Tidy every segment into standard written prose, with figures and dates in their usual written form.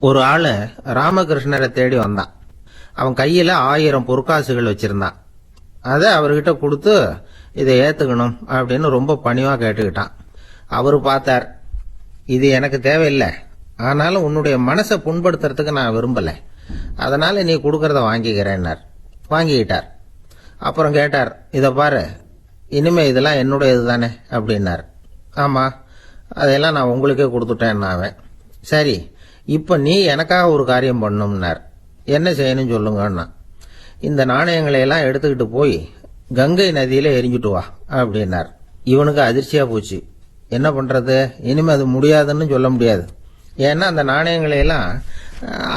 ஒரு ஆளு ராமகிருஷ்ணரை தேடி வந்தான். அவன் கையில 1000 பொற்காசுகள் வச்சிருந்தான். அதை அவர்கிட்ட கொடுத்து இதை ஏத்துக்கணும் அப்படின்னு ரொம்ப பணிவா கேட்டுக்கிட்டான். அவரு பார்த்தார், இது எனக்கு தேவையில்லை, ஆனாலும் உன்னுடைய மனசை புண்படுத்துறதுக்கு நான் விரும்பல, அதனால நீ கொடுக்கறத வாங்கிக்கிறேன்னார். வாங்கிக்கிட்டார். அப்புறம் கேட்டார், இதை பாரு, இனிமே இதெல்லாம் என்னுடைய இதுதானே அப்படின்னார். ஆமா, அதையெல்லாம் நான் உங்களுக்கே கொடுத்துட்டேன். அவன், சரி, இப்ப நீ எனக்காக ஒரு காரியம் பண்ணும்னார். என்ன செய்யணும் சொல்லுங்கன்னா, இந்த நாணயங்களை எல்லாம் எடுத்துக்கிட்டு போய் கங்கை நதியில எரிஞ்சுட்டு வா அப்படின்னார். இவனுக்கு அதிர்ச்சியா போச்சு. என்ன பண்றது, இனிமே அது முடியாதுன்னு சொல்ல முடியாது. ஏன்னா அந்த நாணயங்களை எல்லாம்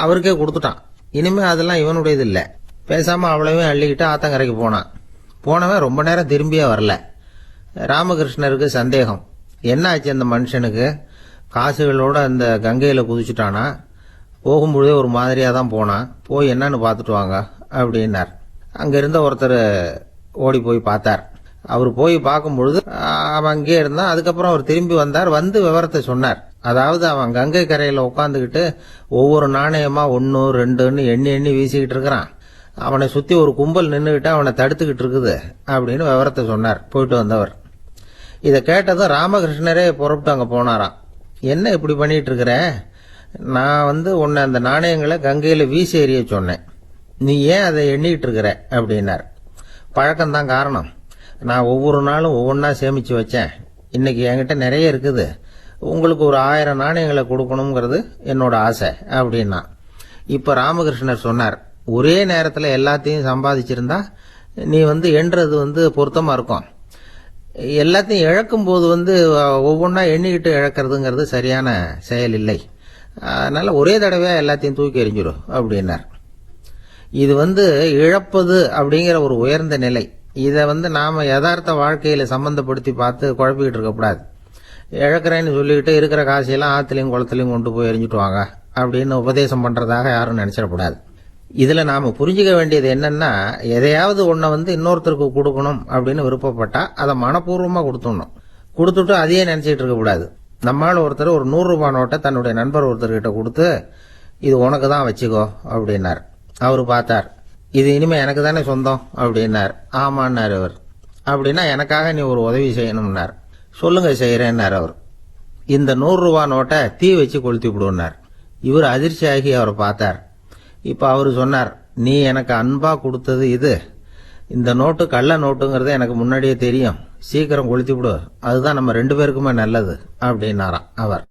அவருக்கே கொடுத்துட்டான். இனிமே அதெல்லாம் இவனுடையது இல்லை. பேசாம அவ்வளவே அள்ளிக்கிட்டு ஆத்தங்கரைக்கு போனான். போனவன் ரொம்ப நேரம் திரும்பியே வரல. ராமகிருஷ்ணருக்கு சந்தேகம், என்ன ஆச்சு அந்த மனுஷனுக்கு, காசுகளோட அந்த கங்கையில குதிச்சுட்டானா, போகும்பொழுதே ஒரு மாதிரியா தான் போனான், போய் என்னன்னு பார்த்துட்டு வாங்க அப்படின்னார். அங்க இருந்த ஒருத்தர் ஓடி போய் பார்த்தார். அவர் போய் பார்க்கும் பொழுது அவன் அங்கே இருந்தான். அதுக்கப்புறம் அவர் திரும்பி வந்தார். வந்து விவரத்தை சொன்னார். அதாவது அவன் கங்கை கரையில உட்காந்துக்கிட்டு ஒவ்வொரு நாணயமா 1 2ன்னு எண்ணி எண்ணி வீசிக்கிட்டு இருக்கிறான். அவனை சுத்தி ஒரு கும்பல் நின்றுகிட்டு அவனை தடுத்துக்கிட்டு இருக்குது அப்படின்னு விவரத்தை சொன்னார் போயிட்டு வந்தவர். இதை கேட்டதும் ராமகிருஷ்ணரே புறப்பட்டு அங்க போனாராம். என்ன இப்படி பண்ணிட்டு இருக்கிற, நான் உன்னை அந்த நாணயங்களை கங்கையில வீசி எறிய சொன்னேன், நீ ஏன் அதை எண்ணிட்டு இருக்கிற அப்படின்னார். பழக்கம்தான் காரணம், நான் ஒவ்வொரு நாளும் ஒவ்வொன்றா சேமிச்சு வச்சேன். இன்னைக்கு என்கிட்ட நிறைய இருக்குது, உங்களுக்கு ஒரு 1000 நாணயங்களை கொடுக்கணுங்கிறது என்னோட ஆசை அப்படின்னா. இப்ப ராமகிருஷ்ணர் சொன்னார், ஒரே நேரத்துல எல்லாத்தையும் சம்பாதிச்சிருந்தா நீ எண்றது பொருத்தமா இருக்கும். எல்லாத்தையும் இழக்கும் போது ஒவ்வொன்றா எண்ணிக்கிட்டு இழக்கிறதுங்கிறது சரியான செயல் இல்லை. அதனால ஒரே தடவையா எல்லாத்தையும் தூக்கி எறிஞ்சிடும் அப்படின்னார். இது இழப்பது அப்படிங்கிற ஒரு உயர்ந்த நிலை. இதை நாம யதார்த்த வாழ்க்கையில சம்பந்தப்படுத்தி பார்த்து குழப்பிக்கிட்டு இருக்கக்கூடாது. இழக்கிறேன்னு சொல்லிக்கிட்டு இருக்கிற காசையெல்லாம் ஆத்துலையும் குளத்துலையும் கொண்டு போய் எரிஞ்சுட்டு வாங்க அப்படின்னு உபதேசம் பண்றதாக யாரும் நினைச்சிடக்கூடாது. இதுல நாம புரிஞ்சுக்க வேண்டியது என்னன்னா, எதையாவது ஒன்ன இன்னொருத்தருக்கு கொடுக்கணும் அப்படின்னு விருப்பப்பட்டா அதை மனப்பூர்வமா கொடுத்துடணும். கொடுத்துட்டு அதையே நினைச்சிட்டு இருக்க கூடாது. நம்மால ஒருத்தர் ஒரு 100 ரூபாய் நோட்டை தன்னுடைய நண்பர் ஒருத்தர்கிட்ட கொடுத்து, இது உனக்கு தான் வச்சுக்கோ அப்படின்னார். அவரு பார்த்தார், இது இனிமே எனக்கு தானே சொந்தம் அப்படின்னார். ஆமான்னார் அவர். அப்படின்னா எனக்காக நீ ஒரு உதவி செய்யணும்னார். சொல்லுங்க செய்யறேன்னார் அவர். இந்த 100 ரூபாய் நோட்டை தீ வச்சு கொளுத்தி விடுனார். இவர் அதிர்ச்சியாகி அவரை பார்த்தார். இப்ப அவரு சொன்னார், நீ எனக்கு அன்பா கொடுத்தது இது, இந்த நோட்டு கள்ள நோட்டுங்கிறது எனக்கு முன்னாடியே தெரியும், சீக்கிரம் கொளுத்தி விடு, அதுதான் நம்ம 2 பேருக்குமே நல்லது அப்படின்னாராம் அவர்.